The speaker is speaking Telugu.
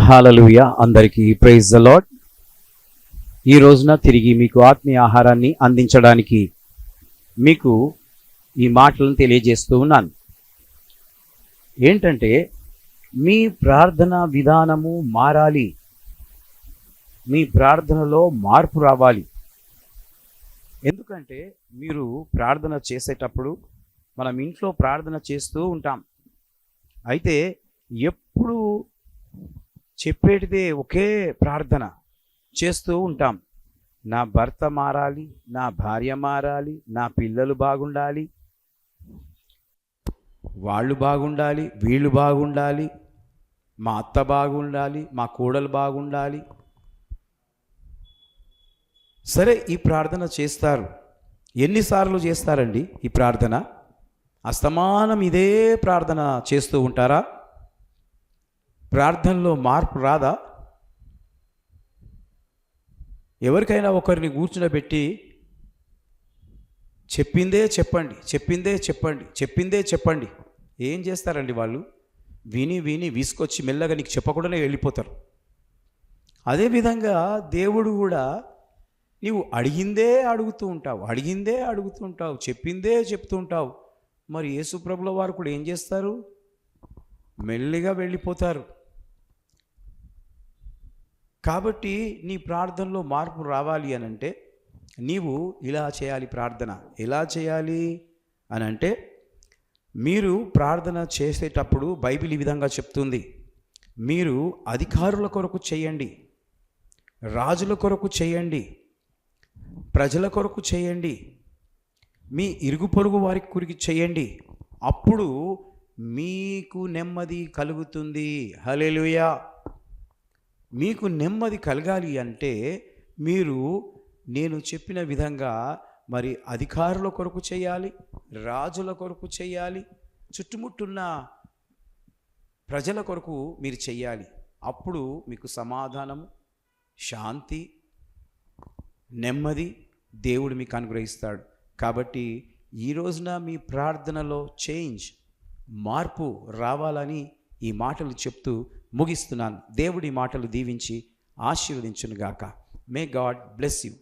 హల్లెలూయా. అందరికీ ప్రైజ్ ద లార్డ్. ఈ రోజున తిరిగి మీకు ఆత్మీయ ఆహారాన్ని అందించడానికి మీకు ఈ మాటలను తెలియజేస్తూ ఉన్నాను. ఏంటంటే, మీ ప్రార్థన విధానము మారాలి. మీ ప్రార్థనలో మార్పు రావాలి. ఎందుకంటే మీరు ప్రార్థన చేసేటప్పుడు మనం ఇంట్లో ప్రార్థన చేస్తూ ఉంటాం. అయితే ఎప్పుడు చెప్పేటిదే ఒకే ప్రార్థన చేస్తూ ఉంటాం. నా భర్త మారాలి, నా భార్య మారాలి, నా పిల్లలు బాగుండాలి, వాళ్ళు బాగుండాలి, వీళ్ళు బాగుండాలి, మా అత్త బాగుండాలి, మా కోడలు బాగుండాలి. సరే, ఈ ప్రార్థన చేస్తారు. ఎన్నిసార్లు చేస్తారండి ఈ ప్రార్థన? అస్తమానం ఇదే ప్రార్థన చేస్తూ ఉంటారా? ప్రార్థనలో మార్పు రాదా? ఎవరికైనా ఒకరిని కూర్చునబెట్టి చెప్పిందే చెప్పండి, చెప్పిందే చెప్పండి, చెప్పిందే చెప్పండి. ఏం చేస్తారండి వాళ్ళు? విని విని విసుకొచ్చి మెల్లగా నీకు చెప్పకుండానే వెళ్ళిపోతారు. అదేవిధంగా దేవుడు కూడా నీవు అడిగిందే అడుగుతూ ఉంటావు, అడిగిందే అడుగుతూ ఉంటావు, చెప్పిందే చెప్తూ ఉంటావు. మరి యేసుప్రభుల వారు కూడా ఏం చేస్తారు? మెల్లిగా వెళ్ళిపోతారు. కాబట్టి నీ ప్రార్థనలో మార్పు రావాలి అని అంటే నీవు ఇలా చేయాలి. ప్రార్థన ఎలా చేయాలి అని అంటే, మీరు ప్రార్థన చేసేటప్పుడు బైబిల్ ఈ విధంగా చెప్తుంది. మీరు అధికారుల కొరకు చేయండి, రాజుల కొరకు చేయండి, ప్రజల కొరకు చేయండి, మీ ఇరుగు పొరుగు వారి కొరకు చేయండి. అప్పుడు మీకు నెమ్మది కలుగుతుంది. హల్లెలూయా. మీకు నెమ్మది కలగాలి అంటే మీరు నేను చెప్పిన విధంగా మరి అధికారుల కొరకు చేయాలి, రాజుల కొరకు చేయాలి, చుట్టుముట్టున్న ప్రజల కొరకు మీరు చెయ్యాలి. అప్పుడు మీకు సమాధానము, శాంతి, నెమ్మది దేవుడు మీకు అనుగ్రహిస్తాడు. కాబట్టి ఈ రోజున మీ ప్రార్థనలో మార్పు రావాలని ఈ మాటలు చెప్తూ ముగిస్తున్నాను. దేవుడి మాటలు దీవించి ఆశీర్వదించునుగాక. May God bless you.